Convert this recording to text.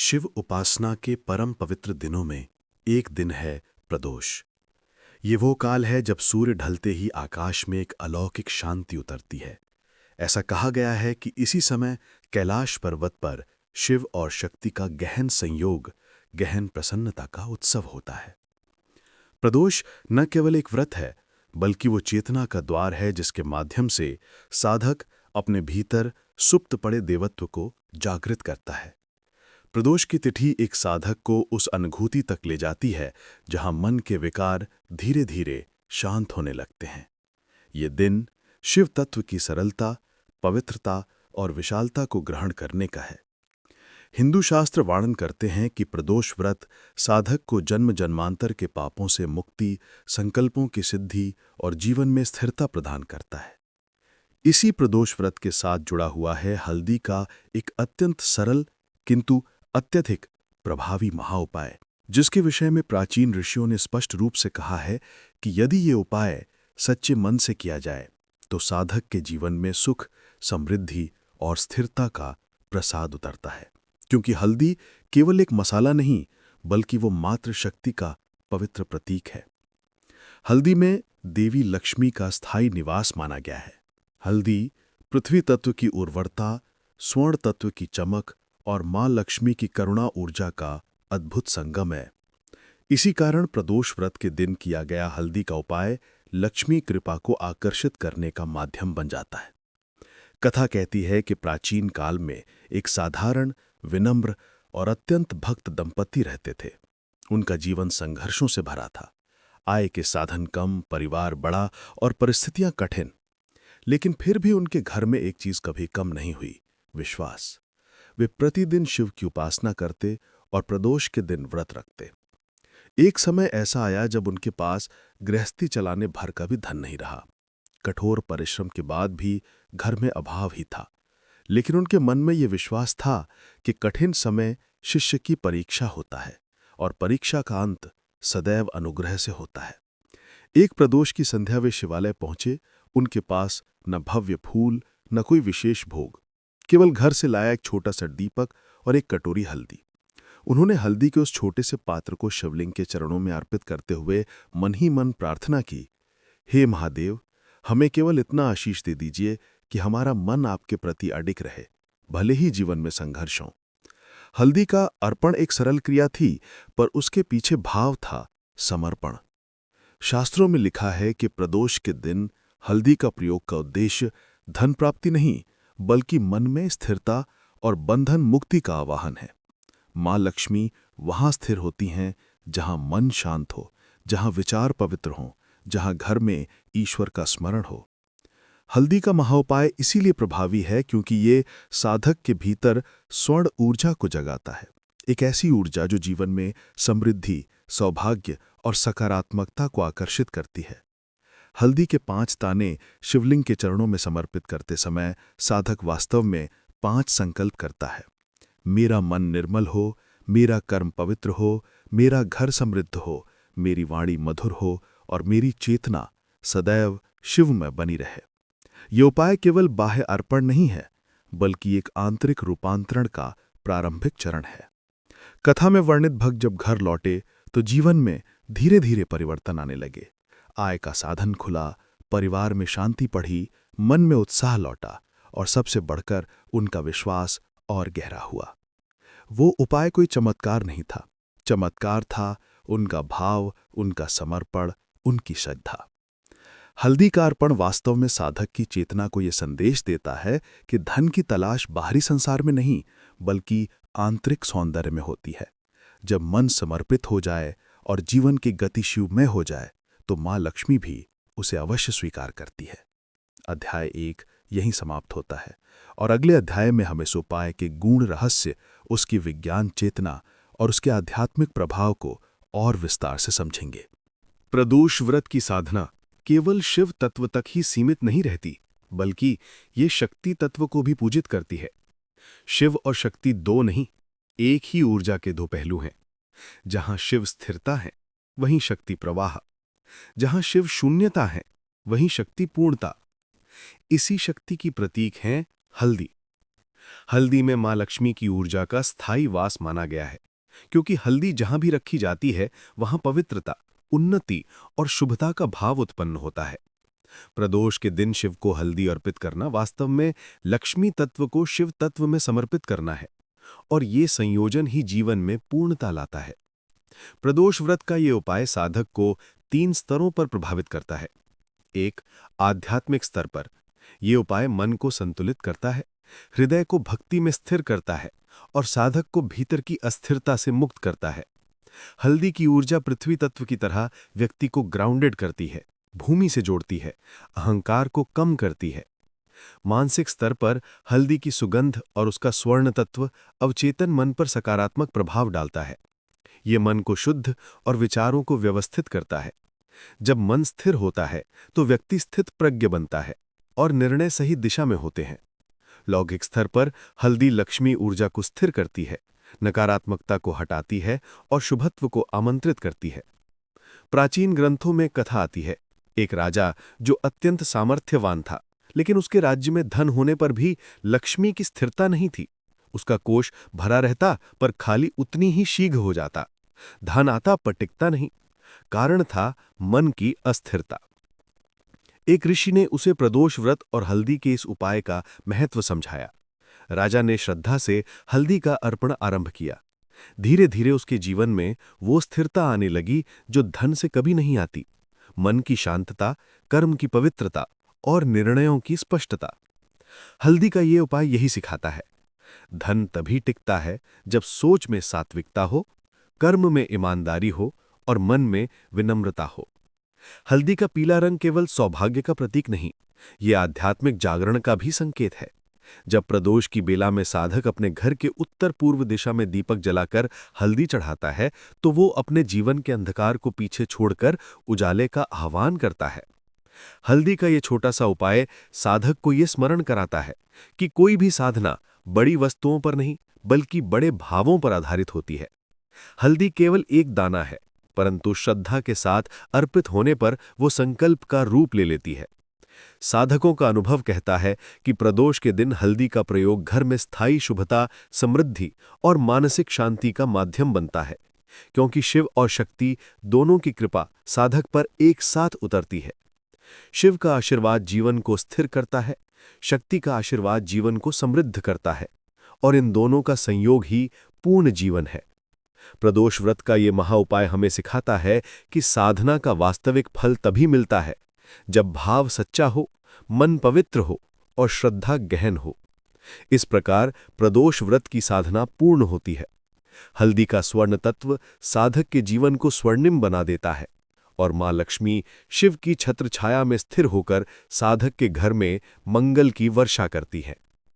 शिव उपासना के परम पवित्र दिनों में एक दिन है प्रदोष। ये वो काल है जब सूर्य ढलते ही आकाश में एक अलौकिक शांति उतरती है। ऐसा कहा गया है कि इसी समय कैलाश पर्वत पर शिव और शक्ति का गहन संयोग, गहन प्रसन्नता का उत्सव होता है। प्रदोष न केवल एक व्रत है, बल्कि वो चेतना का द्वार है जिसके माध्यम से साधक अपने भीतर सुप्त पड़े देवत्व को जागृत करता है। प्रदोष की तिथि एक साधक को उस अनुभूति तक ले जाती है जहां मन के विकार धीरे धीरे शांत होने लगते हैं। ये दिन शिव तत्व की सरलता, पवित्रता और विशालता को ग्रहण करने का है। हिंदू शास्त्र वर्णन करते हैं कि प्रदोष व्रत साधक को जन्म जन्मांतर के पापों से मुक्ति, संकल्पों की सिद्धि और जीवन में स्थिरता प्रदान करता है। इसी प्रदोष व्रत के साथ जुड़ा हुआ है हल्दी का एक अत्यंत सरल किंतु अत्यधिक प्रभावी महाउपाय, जिसके विषय में प्राचीन ऋषियों ने स्पष्ट रूप से कहा है कि यदि ये उपाय सच्चे मन से किया जाए तो साधक के जीवन में सुख, समृद्धि और स्थिरता का प्रसाद उतरता है। क्योंकि हल्दी केवल एक मसाला नहीं, बल्कि वो मातृ शक्ति का पवित्र प्रतीक है। हल्दी में देवी लक्ष्मी का स्थायी निवास माना गया है। हल्दी पृथ्वी तत्व की उर्वरता, स्वर्ण तत्व की चमक और मां लक्ष्मी की करुणा ऊर्जा का अद्भुत संगम है। इसी कारण प्रदोष व्रत के दिन किया गया हल्दी का उपाय लक्ष्मी कृपा को आकर्षित करने का माध्यम बन जाता है। कथा कहती है कि प्राचीन काल में एक साधारण, विनम्र और अत्यंत भक्त दंपति रहते थे। उनका जीवन संघर्षों से भरा था। आय के साधन कम, परिवार बड़ा और परिस्थितियां कठिन। लेकिन फिर भी उनके घर में एक चीज कभी कम नहीं हुई, विश्वास। वे प्रतिदिन शिव की उपासना करते और प्रदोष के दिन व्रत रखते। एक समय ऐसा आया जब उनके पास गृहस्थी चलाने भर का भी धन नहीं रहा। कठोर परिश्रम के बाद भी घर में अभाव ही था। लेकिन उनके मन में यह विश्वास था कि कठिन समय शिष्य की परीक्षा होता है और परीक्षा का अंत सदैव अनुग्रह से होता है। एक प्रदोष की संध्या वे शिवालय पहुंचे। उनके पास न भव्य फूल, न कोई विशेष भोग, केवल घर से लाया एक छोटा सा दीपक और एक कटोरी हल्दी। उन्होंने हल्दी के उस छोटे से पात्र को शिवलिंग के चरणों में अर्पित करते हुए मन ही मन प्रार्थना की, हे महादेव, हमें केवल इतना आशीष दे दीजिए कि हमारा मन आपके प्रति अडिग रहे, भले ही जीवन में संघर्ष हो। हल्दी का अर्पण एक सरल क्रिया थी, पर उसके पीछे भाव था समर्पण। शास्त्रों में लिखा है कि प्रदोष के दिन हल्दी का प्रयोग का उद्देश्य धन प्राप्ति नहीं, बल्कि मन में स्थिरता और बंधन मुक्ति का आवाहन है। मां लक्ष्मी वहां स्थिर होती हैं जहां मन शांत हो, जहां विचार पवित्र हों, जहां घर में ईश्वर का स्मरण हो। हल्दी का महाउपाय इसीलिए प्रभावी है क्योंकि ये साधक के भीतर स्वर्ण ऊर्जा को जगाता है। एक ऐसी ऊर्जा जो जीवन में समृद्धि, सौभाग्य और सकारात्मकता को आकर्षित करती है। हल्दी के 5 ताने शिवलिंग के चरणों में समर्पित करते समय साधक वास्तव में 5 संकल्प करता है। मेरा मन निर्मल हो, मेरा कर्म पवित्र हो, मेरा घर समृद्ध हो, मेरी वाणी मधुर हो और मेरी चेतना सदैव शिव में बनी रहे। ये उपाय केवल बाह्य अर्पण नहीं है, बल्कि एक आंतरिक रूपांतरण का प्रारंभिक चरण है। कथा में वर्णित भक्त जब घर लौटे तो जीवन में धीरे धीरे परिवर्तन आने लगे। आय का साधन खुला, परिवार में शांति बढ़ी, मन में उत्साह लौटा और सबसे बढ़कर उनका विश्वास और गहरा हुआ। वो उपाय कोई चमत्कार नहीं था। चमत्कार था उनका भाव, उनका समर्पण, उनकी श्रद्धा। हल्दी का अर्पण वास्तव में साधक की चेतना को यह संदेश देता है कि धन की तलाश बाहरी संसार में नहीं, बल्कि आंतरिक सौंदर्य में होती है। जब मन समर्पित हो जाए और जीवन की गति शिवमय हो जाए तो मां लक्ष्मी भी उसे अवश्य स्वीकार करती है। अध्याय 1 यहीं समाप्त होता है और अगले अध्याय में हम इस उपाय के गूढ़ रहस्य, उसकी विज्ञान चेतना और उसके आध्यात्मिक प्रभाव को और विस्तार से समझेंगे। प्रदोष व्रत की साधना केवल शिव तत्व तक ही सीमित नहीं रहती, बल्कि ये शक्ति तत्व को भी पूजित करती है। शिव और शक्ति दो नहीं, एक ही ऊर्जा के दो पहलू हैं। जहां शिव स्थिरता है, वहीं शक्ति प्रवाह। जहां शिव शून्यता है, वहीं शक्ति पूर्णता। इसी शक्ति की प्रतीक है हल्दी। हल्दी में मां लक्ष्मी की ऊर्जा का स्थायी वास माना गया है, क्योंकि हल्दी जहां भी रखी जाती है वहां पवित्रता, उन्नति और शुभता का भाव उत्पन्न होता है। प्रदोष के दिन शिव को हल्दी अर्पित करना वास्तव में लक्ष्मी तत्व को शिव तत्व में समर्पित करना है, और ये संयोजन ही जीवन में पूर्णता लाता है। प्रदोष व्रत का ये उपाय साधक को 3 स्तरों पर प्रभावित करता है। एक, आध्यात्मिक स्तर पर यह उपाय मन को संतुलित करता है, हृदय को भक्ति में स्थिर करता है और साधक को भीतर की अस्थिरता से मुक्त करता है। हल्दी की ऊर्जा पृथ्वी तत्व की तरह व्यक्ति को ग्राउंडेड करती है, भूमि से जोड़ती है, अहंकार को कम करती है। मानसिक स्तर पर हल्दी की सुगंध और उसका स्वर्ण तत्व अवचेतन मन पर सकारात्मक प्रभाव डालता है। ये मन को शुद्ध और विचारों को व्यवस्थित करता है। जब मन स्थिर होता है तो व्यक्ति स्थित प्रज्ञ बनता है और निर्णय सही दिशा में होते हैं। लौकिक स्तर पर हल्दी लक्ष्मी ऊर्जा को स्थिर करती है, नकारात्मकता को हटाती है और शुभत्व को आमंत्रित करती है। प्राचीन ग्रंथों में कथा आती है, एक राजा जो अत्यंत सामर्थ्यवान था, लेकिन उसके राज्य में धन होने पर भी लक्ष्मी की स्थिरता नहीं थी। उसका कोष भरा रहता पर खाली उतनी ही शीघ्र हो जाता। धन आता पर टिकता नहीं। कारण था मन की अस्थिरता। एक ऋषि ने उसे प्रदोष व्रत और हल्दी के इस उपाय का महत्व समझाया। राजा ने श्रद्धा से हल्दी का अर्पण आरंभ किया। धीरे धीरे उसके जीवन में वो स्थिरता आने लगी जो धन से कभी नहीं आती। मन की शांतता, कर्म की पवित्रता और निर्णयों की स्पष्टता। हल्दी का ये उपाय यही सिखाता है। धन तभी टिकता है जब सोच में सात्विकता हो, कर्म में ईमानदारी हो और मन में विनम्रता हो। हल्दी का पीला रंग केवल सौभाग्य का प्रतीक नहीं, ये आध्यात्मिक जागरण का भी संकेत है। जब प्रदोष की बेला में साधक अपने घर के उत्तर पूर्व दिशा में दीपक जलाकर हल्दी चढ़ाता है तो वो अपने जीवन के अंधकार को पीछे छोड़कर उजाले का आह्वान करता है। हल्दी का ये छोटा सा उपाय साधक को ये स्मरण कराता है कि कोई भी साधना बड़ी वस्तुओं पर नहीं बल्कि बड़े भावों पर आधारित होती है। हल्दी केवल एक दाना है, परंतु श्रद्धा के साथ अर्पित होने पर वो संकल्प का रूप ले लेती है। साधकों का अनुभव कहता है कि प्रदोष के दिन हल्दी का प्रयोग घर में स्थायी शुभता, समृद्धि और मानसिक शांति का माध्यम बनता है, क्योंकि शिव और शक्ति दोनों की कृपा साधक पर एक साथ उतरती है। शिव का आशीर्वाद जीवन को स्थिर करता है, शक्ति का आशीर्वाद जीवन को समृद्ध करता है, और इन दोनों का संयोग ही पूर्ण जीवन है। प्रदोष व्रत का ये महाउपाय हमें सिखाता है कि साधना का वास्तविक फल तभी मिलता है जब भाव सच्चा हो, मन पवित्र हो और श्रद्धा गहन हो। इस प्रकार प्रदोष व्रत की साधना पूर्ण होती है। हल्दी का स्वर्ण तत्व साधक के जीवन को स्वर्णिम बना देता है और मां लक्ष्मी शिव की छत्र छाया में स्थिर होकर साधक के घर में मंगल की वर्षा करती है।